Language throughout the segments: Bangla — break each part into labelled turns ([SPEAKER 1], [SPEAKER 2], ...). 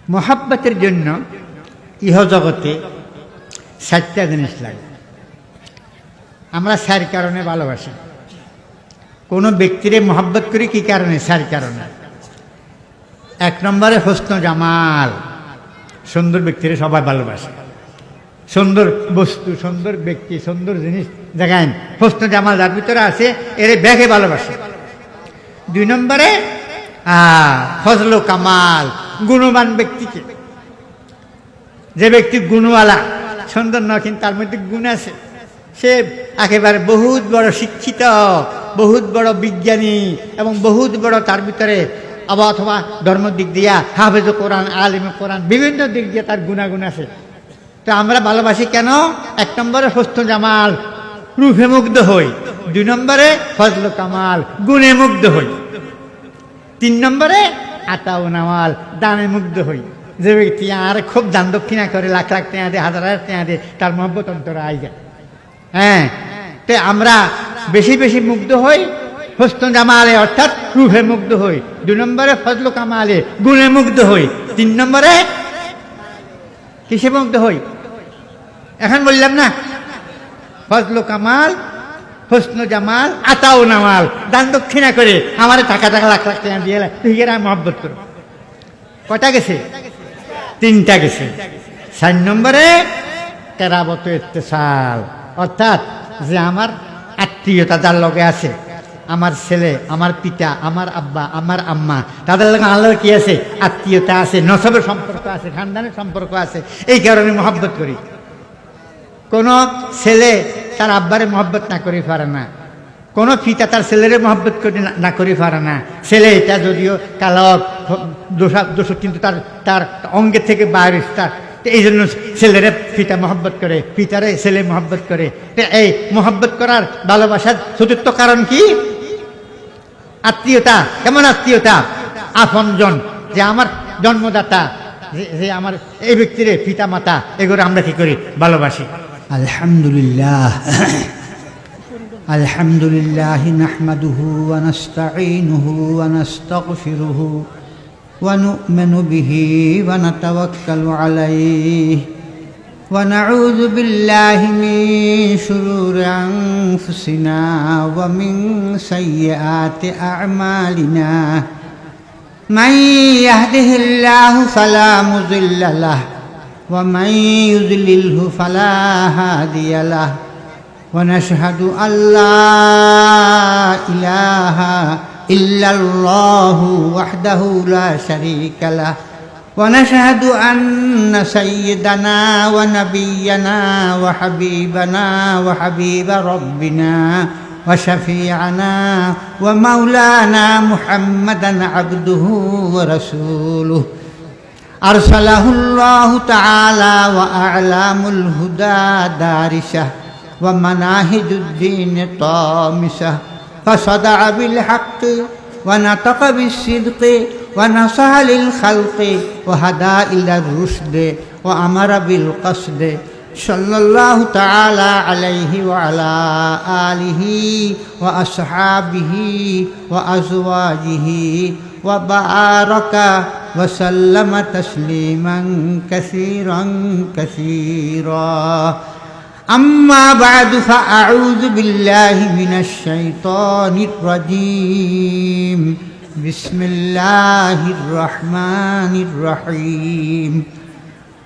[SPEAKER 1] মোহাব্বতের জন্য ইহজগতে 7টা জিনিস লাগে। আমরা 4 কারণে ভালোবাসি। কোনো ব্যক্তিরে মোহাব্বত করি কি কারণে? 4 কারণে। 1 নম্বরে হোসন জামাল, সুন্দর ব্যক্তিরে সবাই ভালোবাসে। সুন্দর বস্তু, সুন্দর ব্যক্তি, সুন্দর জিনিস দেখেন, হোসন জামাল যার ভিতরে আছে এরে ব্যাগে ভালোবাসে। 2 নম্বরে ফজল কামাল, গুণবান ব্যক্তিকে। যে ব্যক্তি গুণওয়ালা, সুন্দর নয় কিন্তু তার মধ্যে গুণ আছে, সে একেবারে বহুত বড় শিক্ষিত, বহুত বড় বিজ্ঞানী এবং বহুত বড় তার ভিতরে অথবা ধর্মের দিক দিয়া হাফেজ কোরআন, আলিম কোরআন, বিভিন্ন দিক দিয়ে তার গুণাগুণ আছে। তো আমরা ভালোবাসি কেন? 1 নম্বরে হোসন জামাল, রূপে মুগ্ধ হই। 2 নম্বরে ফজল কামাল, গুণে মুগ্ধ হই। 3 নম্বরে আতাও নামাল, দানে মুগ্ধ হই। যে ব্যক্তি আর খুব দান দক্ষিণা করে, লাখ লাখ টাকা দিয়ে, হাজার হাজার টাকা দিয়ে, তার মহব্বত অন্তরে আই যায়। হ্যাঁ, তো আমরা বেশি বেশি মুগ্ধ হই হোসন জামালে, অর্থাৎ রূপে মুগ্ধ হই। 2 নম্বরে ফজল কামালে, গুণে মুগ্ধ হই। 3 নম্বরে কিসে মুগ্ধ হই? এখন বললাম না, ফজল কামাল, হোসন জামাল, আতাও নামাল, দান দক্ষিণা করে আমার টাকা টাকা লাখ লাখ টাকা দিয়ে তুই এরা মহব্বত করো। কটা গেছে? 3টা গেছে। 4 নম্বরে কেরাবত ইত্তেসাল, অর্থাৎ যে আমার আত্মীয়তা যার লগে আছে, আমার ছেলে, আমার পিতা, আমার আব্বা, আমার আম্মা, তাদের লগে আল্লাহর কি আছে? আত্মীয়তা আছে, নসবের সম্পর্ক আছে, খানদানের সম্পর্ক আছে। এই কারণে মহব্বত করি। কোনো ছেলে তার আব্বারে মহব্বত না করি পারে না, কোনো পিতা তার ছেলেরে মহব্বত করে না করি পারে না। ছেলে এটা যদিও কালক দোষ, কিন্তু তার তার অঙ্গের থেকে বাইরে তার, এই জন্য ছেলেরে পিতা মহব্বত করে, পিতারে ছেলে মহব্বত করে। এই মহব্বত করার ভালোবাসার চতুর্থ কারণ কি? আত্মীয়তা। কেমন আত্মীয়তা? আপনজন, যে আমার জন্মদাতা, যে আমার এই ব্যক্তিরে পিতা মাতা, এগুলো আমরা কি করি? ভালোবাসি।
[SPEAKER 2] আলহামদুলিল্লাহ আলহামদুলিল্লাহ নাহমাদুহু ওয়া নাস্তাঈনুহু ওয়া নাস্তাগফিরুহু ওয়া নু'মিনু বিহি ওয়া নাতাওয়াক্কালু আলাইহি ওয়া নাউযু বিল্লাহি মিন শুরুরি আনফুসিনা ওয়া মিন সাইয়্যাতি আ'মালিনা মান ইয়াহদিহিল্লাহু ফালা মুযিল্লা লাহু ওয়া মান ইউযলিলহু ফালা হাদিয়া লাহু ونشهد أن لا إله إلا الله وحده لا شريك له ونشهد أن سيدنا ونبينا وحبيبنا وحبيب ربنا وشفيعنا ومولانا محمدا عبده ورسوله أرسله الله تعالى وأعلام الهدى دارسه ومناهج الدين طامسة فصدع بالحق ونطق بالصدق ونصح للخلق وهدى إلى الرشد وأمر بالقصد صلى الله تعالى عليه وعلى آله وأصحابه وأزواجه وبارك وسلم تسليما كثيرا كثيرا أما بعد فأعوذ بالله من الشيطان الرجيم بسم الله الرحمن الرحيم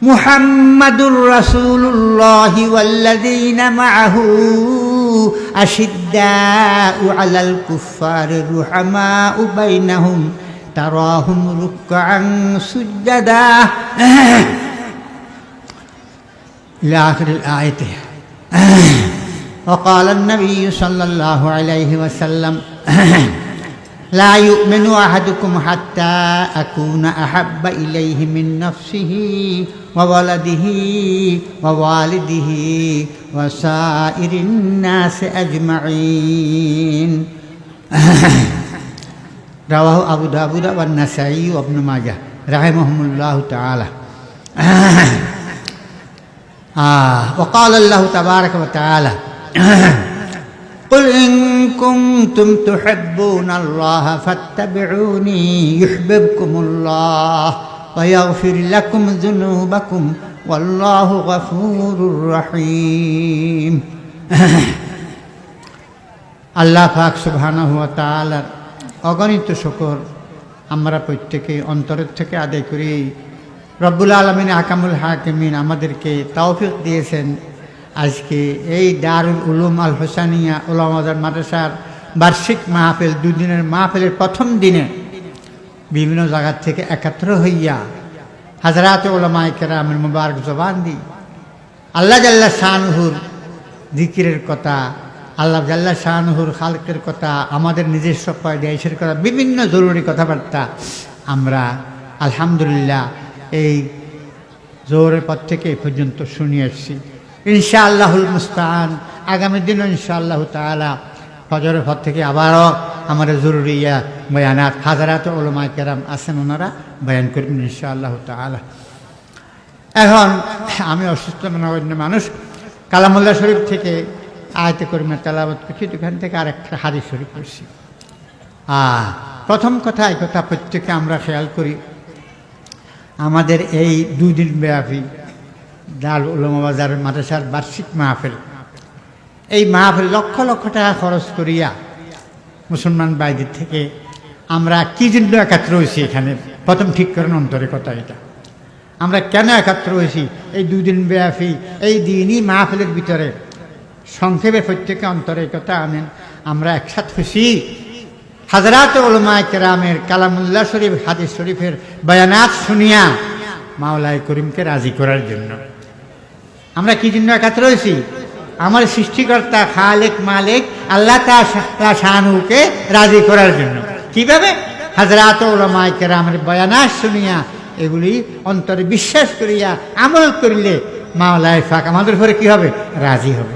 [SPEAKER 2] محمد رسول الله والذين معه أشداء على الكفار رحماء بينهم تراهم ركعا سجدا إلى آخر الآية. وقال النبي صلى الله عليه وسلم لا يؤمن أحدكم حتى أكون أحب إليه من نفسه وولده ووالده وسائر الناس أجمعين. رواه أبو داود والنسائي وابن ماجه رحمهم الله تعالى. وقال الله تبارك وتعالى قل إن كنتم تحبون الله فاتبعوني يحببكم الله ويغفر لكم ذنوبكم والله غفور رحيم
[SPEAKER 1] আল্লাহ পাক সুবহানাহু ওয়া তাআলার অগণিত শুকর আমরা প্রত্যেকে অন্তরের থেকে আদায় করি। রব্বুল আলামিন আকামুল হাকিমিন আমাদেরকে তৌফিক দিয়েছেন আজকে এই দারুল উলুম আল হোসানিয়া উলামাদের মাদ্রাসার বার্ষিক মাহফিল, দুদিনের মাহফিলের প্রথম দিনে বিভিন্ন জায়গা থেকে একত্র হইয়া হযরত উলামায়ে কেরামের মুবারক জবান দি আল্লাহ জাল্লা শানুহুর জিকিরের কথা, আল্লাহ জাল্লা শানুহুর খালকের কথা, আমাদের নিজস্ব পয়দাইশের কথা, বিভিন্ন জরুরি কথাবার্তা আমরা আলহামদুলিল্লাহ এই জোহরের পর থেকে এই পর্যন্ত শুনে আসছি। ইনশাআল্লাহুল মুস্তাআন আগামী দিন ইনশাআল্লাহ তাআলা ফজরের পর থেকে আবারও আমাদের জরুরি বয়ানাত হাজারাত উলামায়ে কেরাম আছেন, ওনারা বয়ান করবেন ইনশাআল্লাহ তাআলা। এখন আমি অসুস্থ নগণ্য মানুষ, কালামুল্লাহ শরীফ থেকে আয়াতে করিমা তেলাওয়াত করছি, ওখান থেকে আরেকটা হাদিস শরীফ করছি। প্রথম কথা এই কথা প্রত্যেকে আমরা খেয়াল করি, আমাদের এই দুদিন ব্যাপী দারুল উলুম বাজার মাদ্রাসার বার্ষিক মাহফিল, এই মাহফিল লক্ষ লক্ষ টাকা খরচ করিয়া মুসলমান বাইদের থেকে আমরা কী জন্য একাত্র হয়েছি এখানে, প্রথম ঠিক করেন অন্তরে কথা এটা। আমরা কেন একাত্র হয়েছি এই দুদিন ব্যাপী এই দিনই মাহফিলের ভিতরে, সংক্ষেপে প্রত্যেকে অন্তরে কথা আনেন। আমরা একসাথে হয়েছি হযরত উলামায়ে কেরামের কালামুল্লাহ শরীফ হাদিস শরীফের বয়ানাত শুনিয়া মাওলায়ে করিমকে রাজি করার জন্য। আমরা কি জন্য একাত্র হয়েছি? আমার সৃষ্টিকর্তা খালেক মালিক আল্লাহ তাআলা শানুকে রাজি করার জন্য। কিভাবে? হযরত উলামায়ে কেরামের বয়ানাত শুনিয়া এগুলি অন্তরে বিশ্বাস করিয়া আমল করিলে মাওলায়ে পাক আমাদের উপরে কি হবে? রাজি হবে।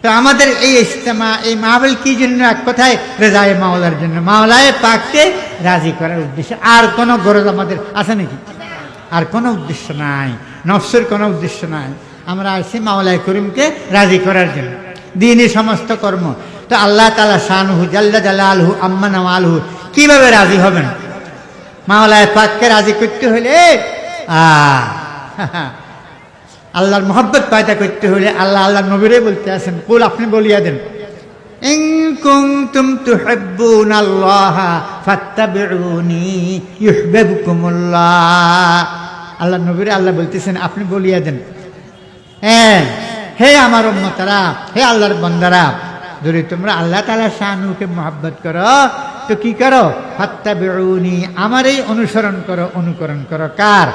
[SPEAKER 1] তো আমাদের এই ইজতেমা, এই মাহফিল কি জন্য? এক কথায় রেজায়ে মাওলার জন্য, মাওলায়ে পাককে রাজি করার উদ্দেশ্যে। আর কোনো গরজ আমাদের আছে নাকি? আর কোনো উদ্দেশ্য নাই, নফসের কোনো উদ্দেশ্য নাই। আমরা আসছি মাওলায়ে করিমকে রাজি করার জন্য, দ্বীনি সমস্ত কর্ম। তো আল্লাহ তাআলা শানুহু জাল্লা জালালহু আম্মা নাওয়ালহু কিভাবে রাজি হবেন? মাওলায়ে পাককে রাজি করতে হলে আল্লাহর মহব্বত পয়দা করতে হলে আল্লাহ আল্লাহর নবীরে বলতে আছেন, কুল আপনি বলিয়া দেন, ইন কুনতুম তুহিব্বুনাল্লাহ ফাত্তাবিউনি ইউহিব্বুকুমুল্লাহ। আল্লাহর নবীরে আল্লাহ বলতেছেন আপনি বলিয়া দেন, হ্যাঁ হে আমার উম্মতরা, হে আল্লাহর বান্দারা, যদি তোমরা আল্লাহ তাআলা শানুকে মহব্বত করো তো কি করো? ফাত্তাবিউনি, আমারই অনুসরণ করো, অনুকরণ করো। কার?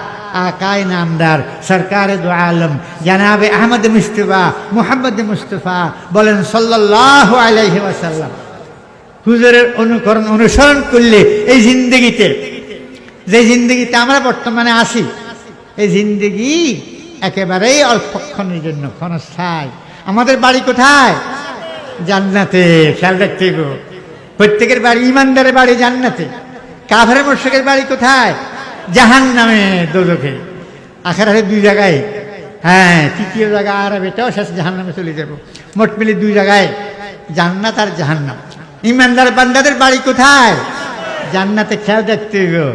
[SPEAKER 1] আকায় নামদার সরকারে দু আলম জানাবে আহমদ মুস্তাফা মুহাম্মদ মুস্তাফা বলেন সাল্লাল্লাহু আলাইহি ওয়াসাল্লাম। হুজুরের অনুকরণ অনুসরণ করলে এই জিন্দগিতে, যে জিন্দগিতে আমরা বর্তমানে আছি, এই জিন্দগি একেবারেই অল্পক্ষণের জন্য, ক্ষণস্থায়ী। আমাদের বাড়ি কোথায়? জান্নাতে। খেয়াল রাখতে গো, প্রত্যেকের বাড়ি, ইমানদারের বাড়ি জান্নাতে। কাফের মুশরিকের বাড়ি কোথায়? জাহান্নামে, দোজখে। আখিরাতে দুই জায়গায়, হ্যাঁ তৃতীয় জায়গা আর এটাও শেষ, জাহান্নামে চলে যাব। মোট মিলে দুই জায়গায়, জান্নাত আর জাহান্নাম। ইমানদার বান্দাদের বাড়ি কোথায়? জান্নাতে। খেয়াল দেখতে গো,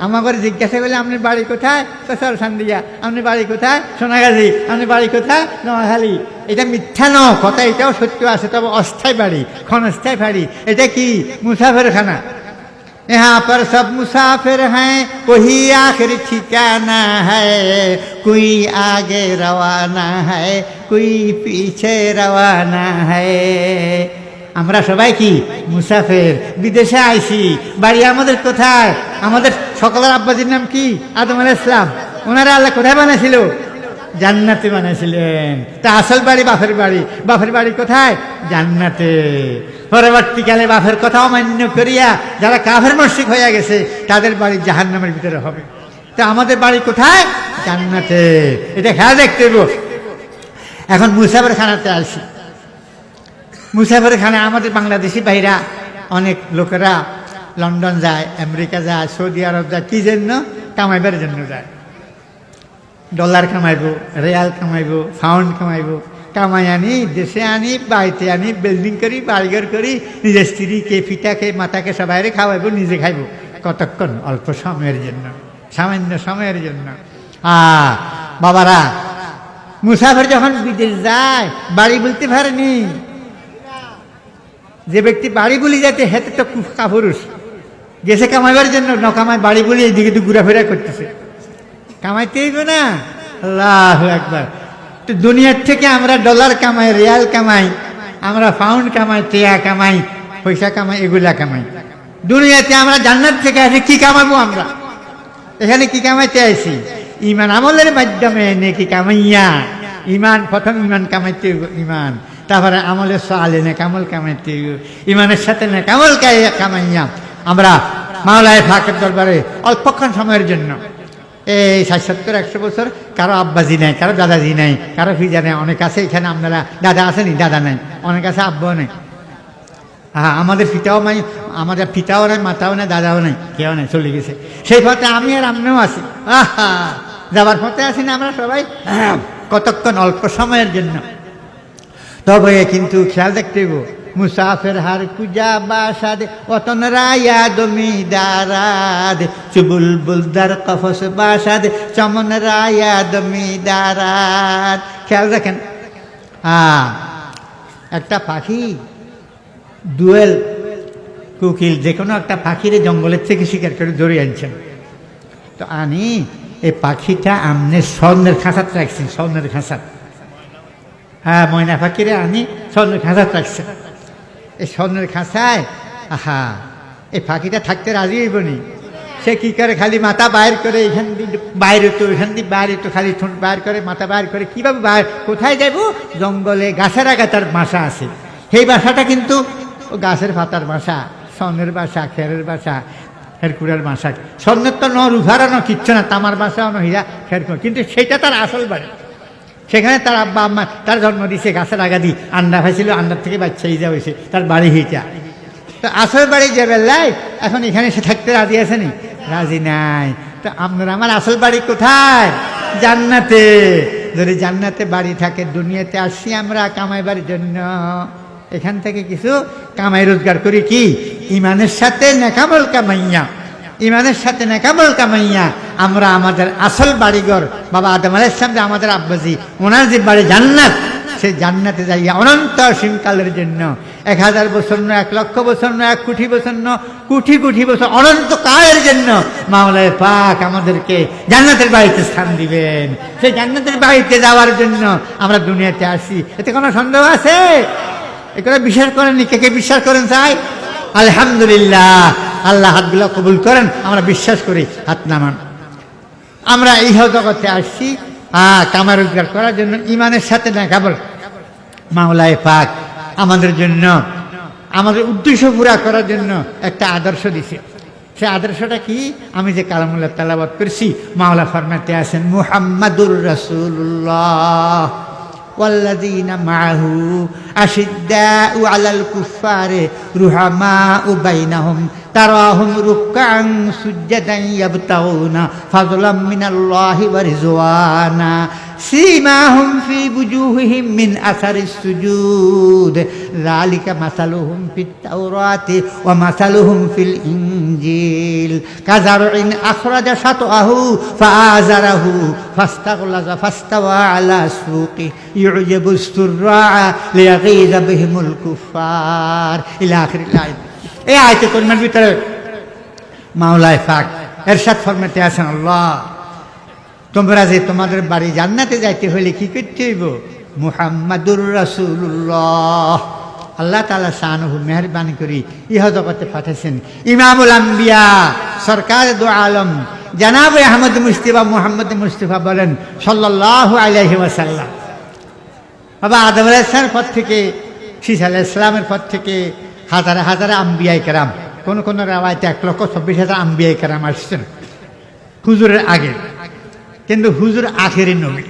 [SPEAKER 1] আমাকে জিজ্ঞাসা করলে আপনার বাড়ি কোথায়? কসার সান্দিয়া। আপনার বাড়ি কোথায়? সোনাগাজী। আপনার বাড়ি কোথায়? নোয়াখালী। এটা মিথ্যা ন কথা, এটাও সত্য আছে, তবে অস্থায়ী বাড়ি, ক্ষণস্থায়ী বাড়ি। এটা কি? মুসাফিরখানা। यहाँ पर सब मुसाफिर हैं, वही आखिर ठिकाना है, कोई आगे रवाना है, कोई पीछे रवाना है। আমরা সবাই কি? মুসাফির, বিদেশে আইছি। বাড়ি আমাদের কোথায়? আমাদের সকলের আব্বাজির নাম কি? আদম আলাইহিস সালাম। ওনারা আল্লাহ কোথায় বানাইছিল? জান্নাতে বানাইছিলেন। তা আসল বাড়ি বাপের বাড়ি। বাপের বাড়ি কোথায়? জান্নাতে। পরবর্তীকালে বাপের কথা অমান্য করিয়া যারা কাফের মুশরিক হয়ে গেছে তাদের বাড়ি জাহান্নামের ভিতরে হবে। তা আমাদের বাড়ি কোথায়? জান্নাতে। এটা খেয়াল দেখতে হবে। এখন মুসাফির খানাতে আসি। মুসাফির খানা আমাদের বাংলাদেশি ভাইরা, অনেক লোকেরা লন্ডন যায়, আমেরিকা যায়, সৌদি আরব যায়, কি জন্য? কামাইবার জন্য যায়। ডলার কামাইব, রিয়াল কামাইব, পাউন্ড কামাইব। কামাই আনি, দেশে আনি, বাড়িতে আনি, বিল্ডিং করি, বাড়িঘর করি, নিজের স্ত্রীকে, পিতাকে, মাতাকে সবাইরে খাওয়াইব, নিজে খাইব। কতক্ষণ? অল্প সময়ের জন্য। সামান্য সময়ের জন্য। বাবারা, মুসাফির যখন বিদেশ যায় বাড়ি বলতে পারেনি। যে ব্যক্তি বাড়ি বলি যাতে হেতে তো কাপুরুষ, গেছে কামাইবার জন্য, নকামায় বাড়ি বলি এইদিকে তো ঘুরাফেরা করতেছে, কামাইতে হইব না। আল্লাহু আকবার। তো দুনিয়ার থেকে আমরা ডলার কামাই, রিয়াল কামাই, আমরা পাউন্ড কামাই, টিয়া কামাই, পয়সা কামাই, এগুলা কামাই। দুনিয়াতে আমরা জান্নাত থেকে আসি, কি কামাবো আমরা? এখানে কি কামাইতে আইছি? ইমান আমলের মাধ্যমে নেকি কামাইয়া। ইমান, প্রথম ইমান কামাইতে হইব, ইমান। তারপরে আমলের সালে নে কামল কামাইতে হইব, ইমানের সাথে নে কামল কামাইয়া আমরা মাওলায়ে পাকের দরবারে অল্পক্ষণ সময়ের জন্য, এই 60-70-100 বছর, কারো আব্বাজি নাই, কারো দাদাজি নাই, কারো ফিজা নাই। অনেক আছে এখানে, আপনারা দাদা আসেনি, দাদা নাই, অনেক আছে আব্বাও নাই। আমাদের পিতাও নাই, আমাদের পিতাও নাই, মাতাও নাই, দাদাও নাই, কেউ নাই, চলে গেছে। সেই পথে আমি আর আপনিও আছি, যাবার পথে আছি না আমরা সবাই, কতক্ষণ, অল্প সময়ের জন্য। তবে কিন্তু খেয়াল দেখতে হইব, মুসাফির হার কুজা বাসাদ ওতন রায়া দমি দারাদ, চুবুল বুলদার কফস বাসাদ চমন রায়া দমি দারাদ। খেয়াল রাখেন, একটা পাখি, দুয়েল, কোকিল, যে কোনো একটা পাখিরে জঙ্গলের থেকে শিকার করে ধরে আনছেন। তো আনি এই পাখিটা আমনে স্বর্ণের খাঁচাত রাখছেন, স্বর্ণের খাঁচাত। ময়না পাখিরে আনি স্বর্ণের খাঁচাত রাখছেন। এই স্বর্ণের খাঁচায় এই পাখিটা থাকতে রাজি হইব নি? সে কি করে, খালি মাথা বাইর করে, এখান দিয়ে বাইরে তো, এখান দিয়ে বাইরে তো, খালি ঠোঁট বাইর করে, মাথা বাইর করে, কীভাবে বাইর, কোথায় যাবো? জঙ্গলে গাছের আগে তার বাসা আছে। সেই বাসাটা কিন্তু গাছের পাতার বাসা, স্বর্ণের বাসা, খেরের বাসা, খেরকুড়ার বাসা। স্বর্ণের তো ন রুফারানো কিচ্ছু না, তামার বাসা, ন হীরা খেরকুড়া, কিন্তু সেটা তার আসল বাড়ি। সেখানে তার আব্বা আম্মা তার জন্ম দিয়েছে, গাছের আগা দিয়ে আন্ডা খাইছিল, আন্ডার থেকে বাচ্চা ইজা হয়েছে, তার বাড়ি হইটা। তো আসল বাড়ি যে বেলায়, এখন এখানে সে থাকতে রাজি আছে নি? রাজি নাই। তো আপনার আমার আসল বাড়ি কোথায়? জান্নাতে। যদি জান্নাতে বাড়ি থাকে, দুনিয়াতে আসছি আমরা কামাইবার জন্য, এখান থেকে কিছু কামাই রোজগার করি, কি ইমানের সাথে নেকামল কামাইয়া, ইমানের সাথে নেকামল কামাইয়া আমরা আমাদের আসল বাড়িঘর, বাবা আদম আলাইহিস সালাম, আমাদের আব্বাজি, ওনার যে বাড়ি জান্নাত, সেই জান্নাতে যাইয়া অনন্ত অসীমকালের জন্য, 1000 বছর নয়, 1,00,000 বছর নয়, 1 কোটি বছর নয়, কোটি কোটি বছর, অনন্তকালের জন্য মাওলায়ে পাক আমাদেরকে জান্নাতের বাড়িতে স্থান দিবেন। সেই জান্নাতের বাড়িতে যাওয়ার জন্য আমরা দুনিয়াতে আসি, এতে কোনো সন্দেহ আছে? এগুলো বিশ্বাস করেননি? কে কে বিশ্বাস করেন? চাই আলহামদুলিল্লাহ, আল্লাহ হাতগুলো কবুল করেন, আমরা বিশ্বাস করি, হাত নামান। আমরা এই জগতে আসছি কামাই রোজগার করার জন্য, ইমানের সাথে না কেবল। মাওলায়ে পাক আমাদের জন্য, আমাদের উদ্দেশ্য পুরা করার জন্য একটা আদর্শ দিছে। সে আদর্শটা কি? আমি যে কালামুল্লাহ তেলাওয়াত করছি, মাওলা ফরমাতে আছেন, মুহাম্মাদুর রাসূলুল্লাহ ওয়াল্লাযীনা মাআহু আশিদ্দাউ আলাল কুফফারি রুহামাউ বাইনাহুম তারাহুম রুকআন সুজ্জাদান ইয়াবতাগুনা ফাযলাম মিনাল্লাহি ওয়া রিজওয়ানা সীমাহুম ফি বুজুহিহিম মিন আসারিস সুজুদ যালিকা মাসালুহুম ফিত তাওরাতি ওয়া মাসালুহুম ফিল ইনজিল কাযারইন আখরাজা শাতআহু ফাআযারাহু ফাস্তাগলাযা ফাস্তাওয়া আলা সুকি ইউজিবুস সুরআ লিয়াগীযা বিহিমুল কুফফার ইলা আখিরিল আয়াত। এই আয়াতে কারিমার ভিতরে মাওলায়ে পাক ইরশাদ ফরমাতে আছেন, আল্লাহ তোমরা যে তোমাদের বাড়ি জান্নাতে যাইতে হলে কি করতে হইব? মুহাম্মাদুর রাসূলুল্লাহ, আল্লাহ তাআলা শানুহু মেহেরবানি করি ইহ জগতে পাঠাইছেন ইমামুল আম্বিয়া, সরকার দু আলম জনাব আহমদ মুস্তাফা মুহাম্মদ মুস্তাফা বলেন সাল্লাল্লাহু আলাইহি ওয়াসাল্লাম। বাবা আদম আলাইহিস সালামের পর থেকে, ঈসা আলাইহিস সালামের পর থেকে হাজারে হাজারে আম্বিয়ায়ে কেরাম, কোন কোন রাওয়ায়াতে 1,24,000 আম্বিয়ায়ে কেরাম আসছেন হুজুরের আগে, কিন্তু হুজুর আখেরি নবী।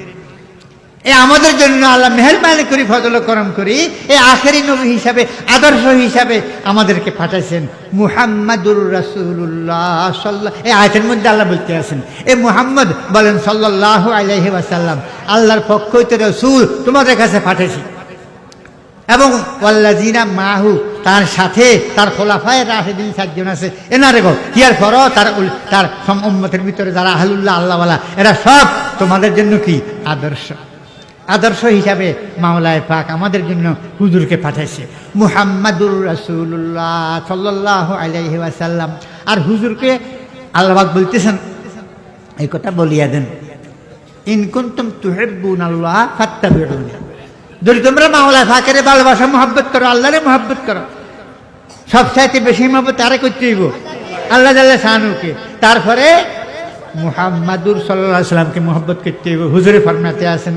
[SPEAKER 1] এই আমাদের জন্য আল্লাহ মেহেরবানি করি, ফজল করম করি, এই আখেরি নবী হিসাবে, আদর্শ হিসাবে আমাদেরকে পাঠাইছেন মুহাম্মাদুর রাসূলুল্লাহ সাল্লাল্লাহু। এই আয়াতের মধ্যে আল্লাহ বলতে আছেন, এ মুহাম্মদ বলেন সাল্লাল্লাহু আলাইহি ওয়াসাল্লাম, আল্লাহর পক্ষ হইতে রাসূল তোমাদের কাছে পাঠাইছি, এবং ওয়াল্লাযিনা মাহু তার সাথে তার খোলাফায়ে রাশেদিন 7 জন আছে, এনারে গো ইয়ার করো, তার উম্মতের ভিতরে যারা আহলুল্লাহ আল্লাহওয়ালা এরা সব তোমাদের জন্য কি আদর্শ হিসাবে মাওলায়ে পাক আমাদের জন্য হুজুরকে পাঠাইছে, মুহাম্মাদুর রাসূলুল্লাহ সাল্লাল্লাহু আলাইহি ওয়াসাল্লাম। আর হুজুরকে আল্লাহ পাক বলতেছেন, এই কথা বলিয়া দেন, ইন কুনতুম তুহিব্বুনাল্লাহ ফাত্তাবিউনি, যদি তোমরা মাওলায়ে পাকের ভালোবাসা মহব্বত করো, আল্লাহরে মহব্বত করো, সবচাইতে বেশি মহব্বত আরে করতে হইব আল্লাহ জাল্লা শানুকে, তারপরে মুহাম্মাদুর সাল্লাল্লাহু আলাইহি ওয়াসাল্লামকে মহব্বত করতে হইব। হুজুরে ফরমাতে আছেন,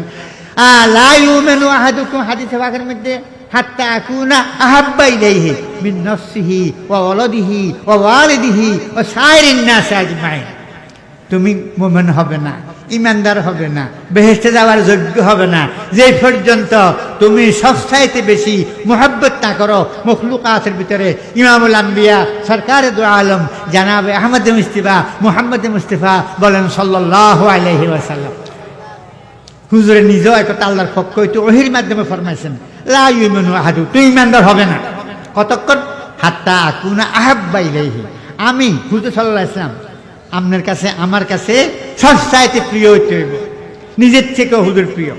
[SPEAKER 1] লা ইউমিনু আহাদুকুম, হাদিসে পাকের মধ্যে, হাত্তা আকুনা আহাব্বা ইলাইহি মিন নাফসিহি ওয়া ওয়ালাদিহি ওয়া ওয়ালিদিহি ওয়া সাইরিন নাস আজমাইন। তুমি মুমিন হবে না, ইমানদার হবে না, বেহেশতে যাওয়ার যোগ্য হবে না যে পর্যন্ত তুমি সবচাইতে বেশি মুহাব্বত না করো মখলুকাতের ভিতরে ইমামুল আম্বিয়া সরকারে দু আলম জানাবে আহমদ মুস্তাফা মুহাম্মদ মুস্তাফা বলেন সাল্লাল্লাহু আলাইহি ওয়াসাল্লাম। হুজুরে নিজেও একটা আল্লাহর পক্ষ হইতে ওহির মাধ্যমে ফরমাইছেন, লা ইউমিনু আহাদু, তুই ইমানদার হবে না কতক্ষণ, হাত্তা আকুনা আহাব্বা ইলাইহি, আমি হুজুর সাল্লাল্লাহু আলাইহি ওয়াসাল্লাম আপনার কাছে আমার কাছে সবচাইতে প্রিয় হইতে হইব। নিজের থেকেও হুজুর প্রিয়,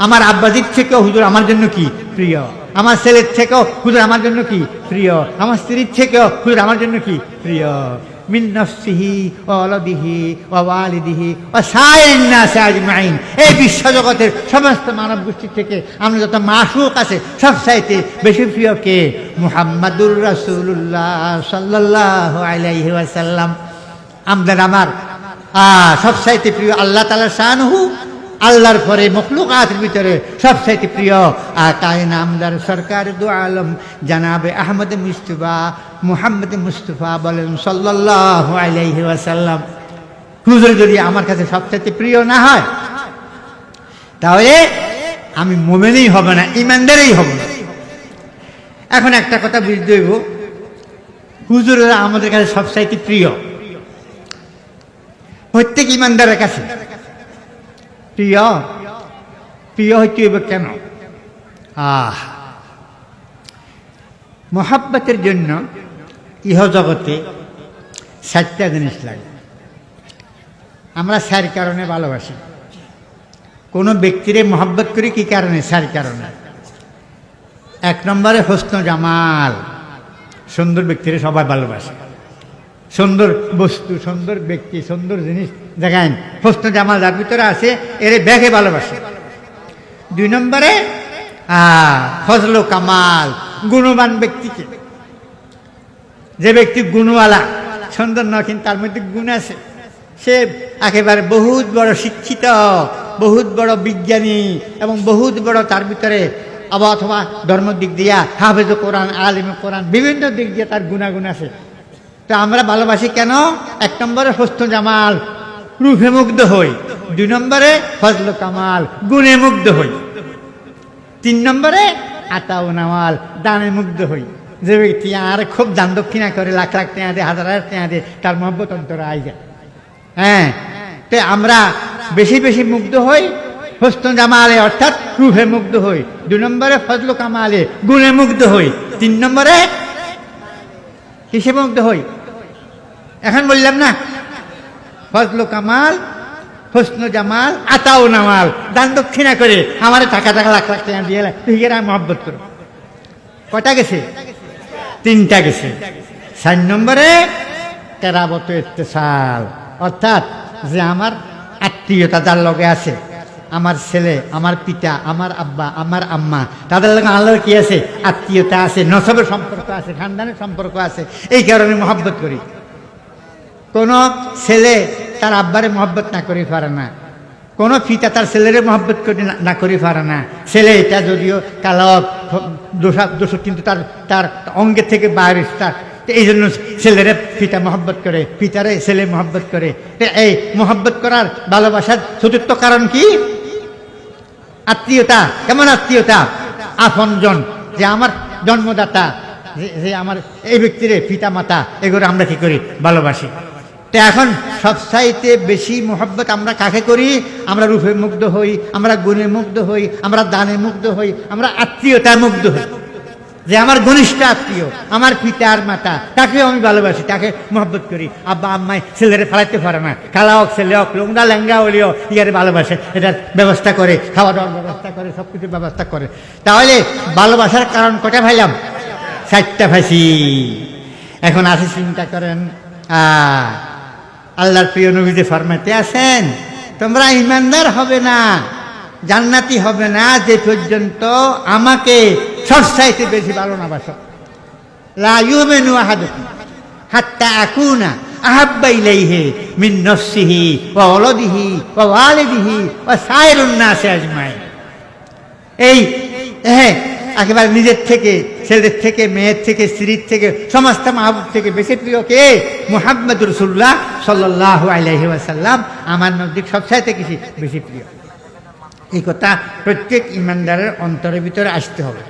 [SPEAKER 1] আমার আব্বাজির থেকেও হুজুর আমার জন্য কি প্রিয়, আমার ছেলের থেকেও হুজুর আমার জন্য কি প্রিয়, আমার স্ত্রীর থেকেও হুজুর আমার জন্য কি প্রিয়। মিন নাফসিহি ওয়া ওয়ালাদিহি ওয়া ওয়ালিদিহি ওয়া সাইরিন নাস আজমাইন, এই বিশ্বজগতের সমস্ত মানব গোষ্ঠী থেকে আমরা যত মাশউক আছে সবচাইতে বেশি প্রিয় কে, মুহাম্মাদুর রাসূলুল্লাহ সাল্লাল্লাহু আলাইহি ওয়াসাল্লাম। আমাদের আমার সবচাইতে প্রিয় আল্লাহ তাআলা শানুহু, আল্লাহর পরে মখলুকাতের ভিতরে সবচাইতে প্রিয় কায়না আমদার সরকার দু আলম জানাবে আহমদ মুস্তাফা মুহাম্মদ মুস্তাফা বলেন সাল্লাল্লাহু আলাইহি ওয়াসাল্লাম। হুজুর যদি আমার কাছে সবচাইতে প্রিয় না হয় তাহলে আমি মুমিনই হব না, ইমানদারই হব না। এখন একটা কথা বুঝতে হইব, হুজুরেরা আমাদের কাছে সবচাইতে প্রিয়, প্রত্যেক ইমানদারের কাছে প্রিয় প্রিয় হইতে হইব কেন? মোহাব্বতের জন্য ইহ জগতে 7টা জিনিস লাগে। আমরা 4 কারণে ভালোবাসি। কোনো ব্যক্তিরে মহব্বত করি কি কারণে? 4 কারণে। 1 নম্বরে হোসন জামাল, সুন্দর ব্যক্তিরে সবাই ভালোবাসে, সুন্দর বস্তু, সুন্দর ব্যক্তি, সুন্দর জিনিস দেখেন, হোসন জামাল যার ভিতরে আছে এর ব্যাগে ভালোবাসে। 2 নম্বরে ফজল ও কামাল, গুণবান ব্যক্তিকে, যে ব্যক্তি গুণওয়ালা, সুন্দর নয় কিন্তু তার মধ্যে গুণ আছে, সে একেবারে বহুত বড় শিক্ষিত, বহুত বড় বিজ্ঞানী এবং বহুত বড় তার ভিতরে অথবা ধর্ম দিক দিয়া হাফেজ কোরআন, আলিম কোরআন, বিভিন্ন দিক দিয়ে তার গুণাগুণ আছে। তো আমরা ভালোবাসি কেন? 1 নম্বরে হোসন জামাল, রূপে মুগ্ধ হই। 2 নম্বরে ফজল কামাল, গুণে মুগ্ধ হই। 3 নম্বরে আতাও নামাল, দানে মুগ্ধ হই। যে ব্যক্তি আর খুব দান দক্ষিণা করে, লাখ লাখ টাকা দিয়ে, হাজার হাজার টাকা দিয়ে, তার মহব্বত অন্তরে আই যায়। হ্যাঁ, তো আমরা বেশি বেশি মুগ্ধ হই হোসন জামালে, অর্থাৎ রূপে মুগ্ধ হই। 2 নম্বরে ফজল কামালে, গুণে মুগ্ধ হই। 3 নম্বরে কিসে মুগ্ধ হই? এখন বললাম না, ফজল কামাল, হোসন জামাল, আতাও নামাল, দান দক্ষিণা করে আমার টাকা টাকা লাখ লাখ টাকা দিয়ে তুই মহব্বত করো। কটা গেছে? 3টা গেছে। 4 নম্বরে কেরাবত ইত্তেসাল, অর্থাৎ যে আমার আত্মীয়তা যার লগে আছে, আমার ছেলে, আমার পিতা, আমার আব্বা, আমার আম্মা, তাদের লগে আল্লাহর কি আছে? আত্মীয়তা আছে, নসবের সম্পর্ক আছে, খানদানের সম্পর্ক আছে, এই কারণে মহব্বত করি। কোনো ছেলে তার আব্বারে মহব্বত না করে পারে না, কোনো পিতা তার ছেলেরে মহব্বত করে না করে পারে না। ছেলে এটা যদিও কালো দোষ, কিন্তু তার তার অঙ্গের থেকে বাইরে, তার এই জন্য ছেলেরে পিতা মহব্বত করে, পিতারে ছেলে মহব্বত করে। এই মহব্বত করার ভালোবাসার চতুর্থ কারণ কি? আত্মীয়তা। কেমন আত্মীয়তা? আপনজন, যে আমার জন্মদাতা, যে আমার এই ব্যক্তিরে পিতা মাতা, এগুলো আমরা কি করি? ভালোবাসি। তো এখন সবচাইতে বেশি মহব্বত আমরা কাকে করি? আমরা রূপে মুগ্ধ হই, আমরা গুণে মুগ্ধ হই, আমরা দানে মুগ্ধ হই, আমরা আত্মীয়তায় মুগ্ধ হই। যে আমার ঘনিষ্ঠ আত্মীয়, আমার পিতা আর মাতা, তাকেও আমি ভালোবাসি, তাকে মহব্বত করি। আব্বা আম্মাই ছেলেরে ফেলাইতে পারে না, খালা হোক ছেলে হোক লোংরা লেঙ্গা হলেও ইয়ারে ভালোবাসে, এটার ব্যবস্থা করে, খাওয়া দাওয়ার ব্যবস্থা করে, সব কিছুর ব্যবস্থা করে। তাহলে ভালোবাসার কারণ কটা ভাইলাম? 4টা ভাইছি। এখন আসি চিন্তা করেন, আল্লাহর প্রিয় নবী যে ফরমাতে আছেন, তোমরা ইমানদার হবে না, জান্নাতি হবে না যে পর্যন্ত আমাকে সবচাইতে বেশি ভালো না বাসো। লা ইউমিনু আহাদুকুম হাত্তা আকুনা আহাব্বা ইলাইহি মিন নাফসিহি ওয়া ওয়ালাদিহি ওয়া ওয়ালিদিহি ওয়া সাইরুন নাসি আজমাইন। এই একেবারে নিজের থেকে, ছেলেদের থেকে, মেয়ের থেকে, স্ত্রীর থেকে, সমস্ত মাহবুব থেকে বেশি প্রিয় কে? মুহাম্মদ রাসূলুল্লাহ সাল্লাল্লাহু আলাইহি ওয়াসাল্লাম আমার নজদিক সবচাইতে বেশি প্রিয়। এই কথা প্রত্যেক ইমানদারের অন্তরের ভিতরে আসতে হবে।